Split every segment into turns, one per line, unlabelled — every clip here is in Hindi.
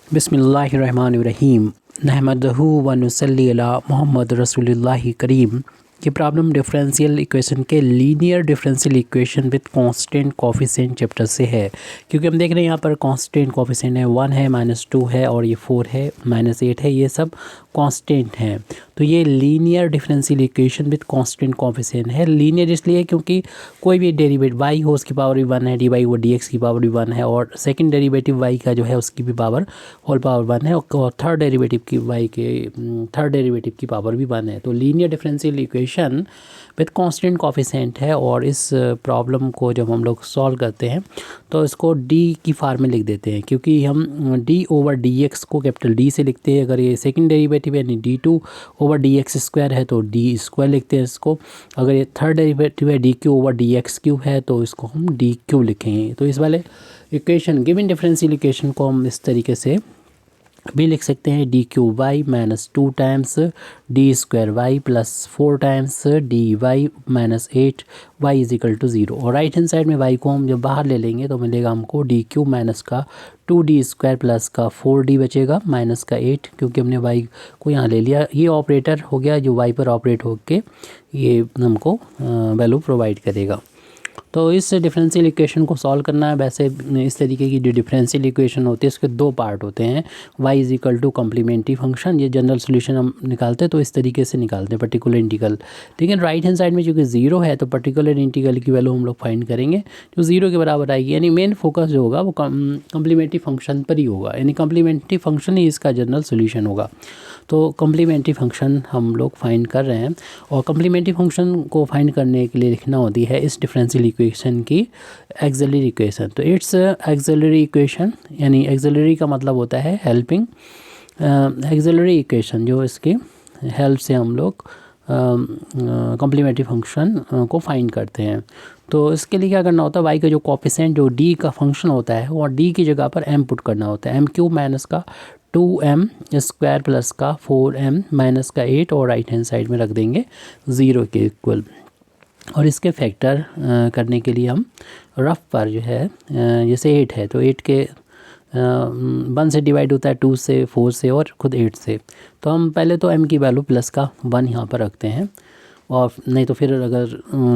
बिस्मिल्लाहिर्रहमानिर्रहीम नहमदहू व नुसल्ली अला मोहम्मद रसूलुल्लाहि करीम। ये प्रॉब्लम डिफरेंशियल इक्वेशन के linear differential equation with constant coefficient chapter से है, क्योंकि हम देख रहे हैं यहाँ पर कांस्टेंट कोफिशिएंट है 1 है, -2 है और ये 4 है, -8 है, ये सब कांस्टेंट हैं। तो ये linear differential equation with constant coefficient है। लीनियर इसलिए क्योंकि कोई भी डेरिवेटिव y हो उसकी पावर भी 1 है, dy वो dx की पावर भी 1 है, और सेकंड डेरिवेटिव y का जो है उसकी भी पावर होल पावर 1 है, और थर्ड डेरिवेटिव की y के थर्ड डेरिवेटिव की पावर भी 1 है। तो linear differential equation with constant coefficient है। और इस प्रॉब्लम को जब हम लोग सॉल्व करते हैं तो इसको d की फॉर्म में लिख देते हैं, क्योंकि हम d/dx को कैपिटल D से लिखते हैं। अगर ये सेकंड डेरिवेटिव यानी d2/dx² है तो d² लिखते हैं इसको। अगर ये थर्ड डेरिवेटिव है dq/dx³ है तो इसको हम dq लिखेंगे। तो इस वाले इक्वेशन गिवन डिफरेंशियल इक्वेशन को हम इस तरीके से भी लिख सकते हैं, dq/y -2 times d² plus 4 times dy -8 y = 0। और राइट हैंड साइड में y को हम जब बाहर ले लेंगे तो मिलेगा हमको dq माइनस का 2d² प्लस का 4d बचेगा माइनस का 8, क्योंकि हमने y को यहाँ ले लिया। ये ऑपरेटर हो गया जो y पर ऑपरेट होके ये हमको वैल्यू प्रोवाइड करेगा। तो इस डिफरेंशियल इक्वेशन को सॉल्व करना है। वैसे इस तरीके की जो डिफरेंशियल इक्वेशन होती है उसके दो पार्ट होते हैं, y = कम्प्लीमेंट्री फंक्शन। ये जनरल सॉल्यूशन हम निकालते हैं तो इस तरीके से निकालते हैं पर्टिकुलर इंटीग्रल। लेकिन राइट हैंड साइड में चूँकि 0 है तो पर्टिकुलर इंटीग्रल की वैल्यू हम लोग फाइंड करेंगे जो 0 के बराबर आएगी। यानी मेन फोकस जो होगा वो कम्प्लीमेंट्री फंक्शन पर ही होगा, यानी कम्प्लीमेंट्री फंक्शन ही इसका जनरल सोल्यूशन होगा। तो कम्प्लीमेंट्री फंक्शन हम लोग फाइंड कर रहे हैं, और कम्प्लीमेंट्री फंक्शन को फाइंड करने के लिए लिखना होती है इस डिफरेंशियल इक्वेशन की एक्सिलरी इक्वेशन। तो इट्स एक्सिलरी इक्वेशन, यानी एक्सिलरी का मतलब होता है हेल्पिंग। एक्सिलरी इक्वेशन जो इसके हेल्प से हम लोग कम्प्लीमेंट्री फंक्शन को फाइंड करते हैं। तो इसके लिए क्या करना होता है, y का जो कोफिशिएंट जो d का फंक्शन होता है और d की जगह पर m पुट करना होता है, m³ माइनस का 2m² प्लस का 4m माइनस का 8, और राइट हैंड साइड में रख देंगे 0 के इक्वल। और इसके फैक्टर करने के लिए हम रफ पर जो है जैसे 8 है तो 8 के 1 से डिवाइड होता है 2 से 4 से और खुद 8 से। तो हम पहले तो m की वैल्यू प्लस का 1 यहाँ पर रखते हैं, और नहीं तो फिर अगर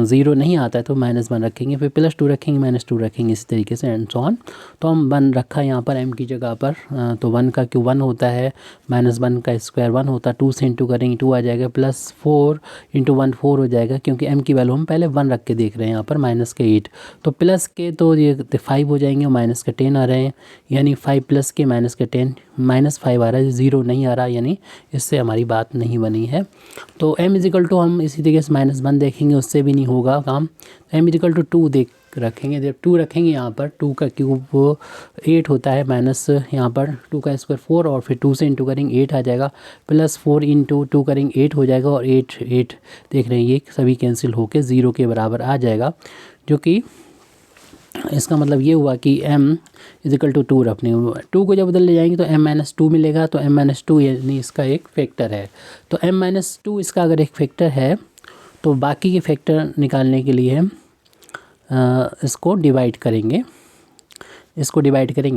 0 नहीं आता है तो -1 रखेंगे, फिर +2 रखेंगे, -2 रखेंगे, इसी तरीके से एंड सो ऑन। तो हम 1 रखा यहाँ पर m की जगह पर, तो 1 का क्यों 1 होता है, -1 का स्क्वायर 1 होता है, 2 से इंटू करेंगे 2 आ जाएगा, +4 × 1 4 हो जाएगा, क्योंकि m की वैल्यू हम पहले 1 रख के देख रहे हैं यहाँ पर -8। तो प्लस के तो ये 5 हो जाएंगे और माइनस के 10 आ रहे हैं, यानी 5 प्लस के माइनस के 10 -5 आ रहा है, 0 नहीं आ रहा, यानी इससे हमारी बात नहीं बनी है। तो m = हम इसी तरीके से -1 देखेंगे, उससे भी नहीं होगा काम। m = 2 देख रखेंगे, जब 2 रखेंगे यहाँ पर 2 का क्यूब 8 होता है, माइनस यहाँ पर 2 का स्क्वायर 4, और फिर 2 से इंटू करेंगे 8 आ जाएगा, +4 × 2 करेंगे 8 हो जाएगा, और 8 देख रहे हैं ये सभी कैंसिल होके 0 के बराबर आ जाएगा। जो कि इसका मतलब ये हुआ कि m = 2 रखने, 2 को जब बदल ले जाएंगे तो m-2 मिलेगा। तो m-2 यानी इसका एक फैक्टर है। तो m-2 इसका अगर एक फैक्टर है तो बाकी के फैक्टर निकालने के लिए इसको डिवाइड करेंगे,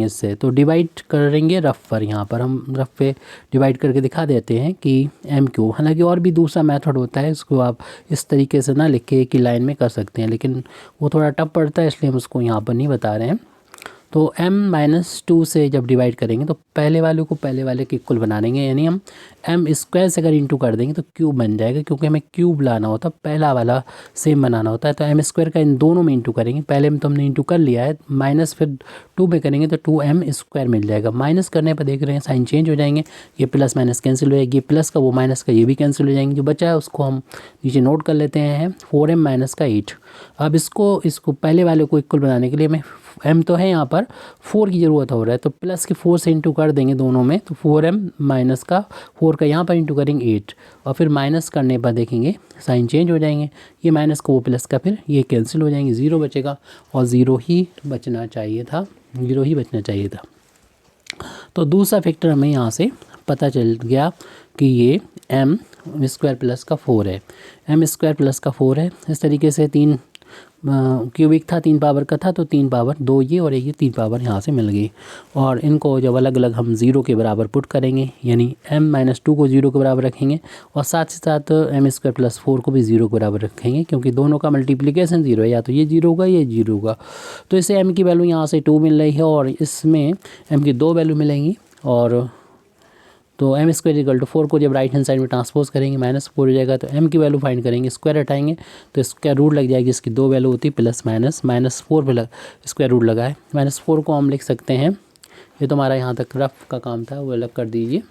इससे। तो डिवाइड करेंगे रफ पर, यहाँ पर हम रफ पे डिवाइड करके दिखा देते हैं कि m³। हालांकि और भी दूसरा मेथड होता है, इसको आप इस तरीके से ना लिख के एक ही लाइन में कर सकते हैं, लेकिन वो थोड़ा टफ पड़ता है, इसलिए हम उसको यहाँ पर नहीं बता रहे हैं। तो m-2 से जब डिवाइड करेंगे तो पहले वाले को पहले वाले के इक्वल बना देंगे, यानी हम m² से अगर इंटू कर देंगे तो क्यूब बन जाएगा, क्योंकि हमें क्यूब लाना होता है, पहला वाला सेम बनाना होता है। तो m² का इन दोनों में इंटू करेंगे, पहले में तो हमने इंटू कर लिया है, माइनस फिर 2 में करेंगे तो 2m² मिल जाएगा। माइनस करने पर देख रहे हैं साइन चेंज हो जाएंगे, ये प्लस माइनस कैंसिल हो जाएगी, प्लस का वो माइनस का ये भी कैंसिल हो जाएंगे। जो बचा है उसको हम नीचे नोट कर लेते हैं, 4m - 8। अब इसको पहले वाले को इक्वल बनाने के लिए हमें m तो है यहाँ पर 4 की ज़रूरत हो रहा है, तो प्लस के 4 से इंटू कर देंगे दोनों में, तो 4m माइनस का 4 का यहाँ पर इंटू करेंगे 8, और फिर माइनस करने पर देखेंगे साइन चेंज हो जाएंगे, ये माइनस का वो प्लस का फिर ये कैंसिल हो जाएंगे, 0 बचेगा, और 0 ही बचना चाहिए था। तो दूसरा फैक्टर हमें यहाँ से पता चल गया कि ये m² प्लस का 4 है, m² प्लस का 4 है। इस तरीके से 3 क्यूबिक था, 3 पावर का था, तो 3 पावर 2 ये और ये 3 पावर यहाँ से मिल गई। और इनको जब अलग अलग हम 0 के बराबर पुट करेंगे, यानी m-2 को 0 के बराबर रखेंगे और साथ ही साथ m² + 4 को भी 0 के बराबर रखेंगे, क्योंकि दोनों का मल्टीप्लिकेशन 0 है, या तो ये 0 होगा ये 0 होगा। तो इससे m की वैल्यू यहाँ से 2 मिल रही है और इसमें m की 2 वैल्यू मिलेंगी। और तो m² = 4 को जब राइट हैंड साइड में ट्रांसपोज करेंगे -4 हो जाएगा, तो m की वैल्यू फाइंड करेंगे, स्क्वायर हटाएंगे तो स्क्वायर रूट लग जाएगी, इसकी 2 वैल्यू होती प्लस माइनस -4 पे स्क्वायर रूट लगा है। -4 को हम लिख सकते हैं, ये तो हमारा यहाँ तक रफ का काम था, वो अलग कर दीजिए।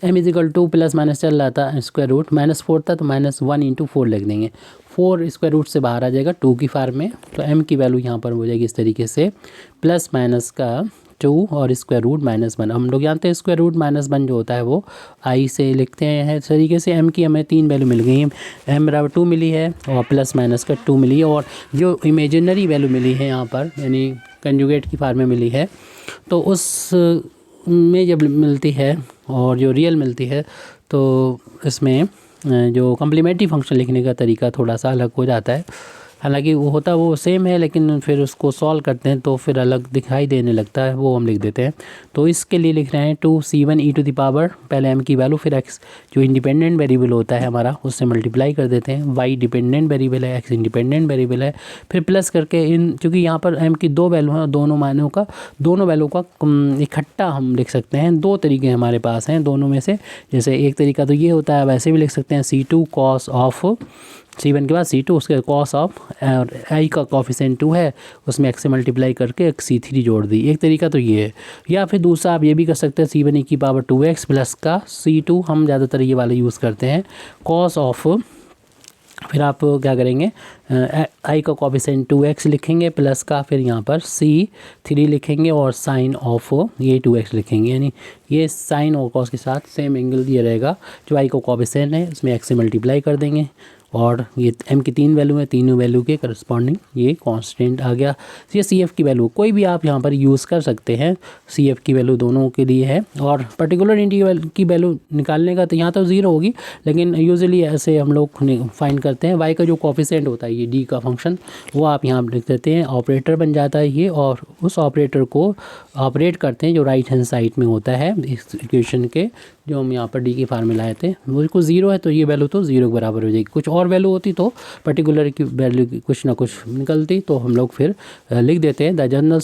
तो m = प्लस माइनस चल रहा था, स्क्वायर रूट -4 था तो -1 × 4 लिख देंगे, 4 स्क्वायर रूट से बाहर आ जाएगा 2 की फॉर्म में। तो m की वैल्यू यहाँ पर हो जाएगी इस तरीके से, प्लस माइनस का 2 और स्क्वायर रूट -1। हम लोग जानते हैं स्क्वायर रूट -1 जो होता है वो i से लिखते हैं। इस तरीके से m की हमें 3 वैल्यू मिल गई, m बराबर 2 मिली है और प्लस माइनस का 2 मिली है, और जो इमेजिनरी वैल्यू मिली है यहाँ पर यानी कंजुगेट की फॉर्म में मिली है, तो उस में जब मिलती है और जो रियल मिलती है तो इसमें जो कम्प्लीमेंट्री फंक्शन लिखने का तरीका थोड़ा सा अलग हो जाता है। हालांकि वो होता वो सेम है, लेकिन फिर उसको सॉल्व करते हैं तो फिर अलग दिखाई देने लगता है, वो हम लिख देते हैं। तो इसके लिए लिख रहे हैं 2c1 e⁻, पहले m की वैल्यू, फिर x जो इंडिपेंडेंट वेरिएबल होता है हमारा उससे मल्टीप्लाई कर देते हैं, y डिपेंडेंट वेरिएबल है, x इंडिपेंडेंट वेरिएबल है, फिर प्लस करके इन, चूँकि यहाँ पर m की 2 वैल्यू हैं, दोनों वैल्यू का इकट्ठा हम लिख सकते हैं। 2 तरीके हमारे पास हैं दोनों में से, जैसे एक तरीका तो ये होता है, वैसे भी लिख सकते हैं c2 cos ऑफ c1 के बाद c2 उसके cos ऑफ, और i का कोफिशिएंट 2 है उसमें x से मल्टीप्लाई करके c3 जोड़ दी, एक तरीका तो ये है। या फिर दूसरा आप ये भी कर सकते हैं c1 e⁻² 2x प्लस का c2, हम ज़्यादातर ये वाला यूज़ करते हैं, cos ऑफ, फिर आप क्या करेंगे i का कोफिशिएंट 2x लिखेंगे प्लस का, फिर यहाँ पर c3 लिखेंगे और साइन ऑफ ये 2x लिखेंगे, यानी ये साइन और कॉस के साथ सेम एंगल दिया रहेगा। जो i का कोफिशिएंट है उसमें x से मल्टीप्लाई कर देंगे, और ये m की 3 वैल्यू है, तीनों वैल्यू के करस्पॉन्डिंग ये कांस्टेंट आ गया। ये CF की वैल्यू कोई भी आप यहाँ पर यूज़ कर सकते हैं, CF की वैल्यू दोनों के लिए है। और पर्टिकुलर इंटीग्रल की वैल्यू निकालने का तो यहाँ तो 0 होगी, लेकिन यूजुअली ऐसे हम लोग फाइंड करते हैं। y का जो कोफिशिएंट होता है ये d का फंक्शन, वो आप यहाँ लिख देते हैं, ऑपरेटर बन जाता है ये, और उस ऑपरेटर को ऑपरेट करते हैं जो राइट हैंड साइड में होता है इस इक्वेशन के, जो हम यहाँ पर d की फार्मूला आए थे, वो को 0 है तो ये वैल्यू तो 0 के बराबर हो जाएगी। कुछ और वैल्यू होती तो पर्टिकुलर की वैल्यू कुछ ना कुछ निकलती, तो हम लोग फिर लिख देते हैं the general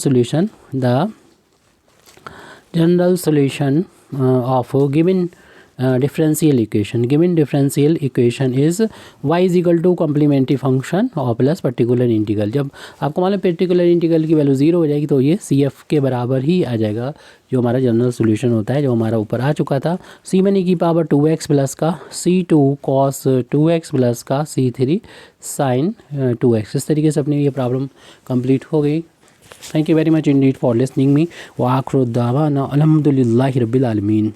solution of given differential equation is y = complementary function और प्लस पर्टिकुलर इंटीग्रल। जब आपको मालूम पर्टिकुलर इंटीग्रल की वैल्यू 0 हो जाएगी तो ये CF के बराबर ही आ जाएगा, जो हमारा जनरल सॉल्यूशन होता है, जो हमारा ऊपर आ चुका था, c1 e⁻² 2x प्लस का c2 cos 2x प्लस का c3 sin 2x। इस तरीके से अपनी ये प्रॉब्लम कंप्लीट हो गई। Thank you very much Indeed for listening me. व आखिर दावाना अल्हम्दुलिल्लाहि रब्बिल आलमीन।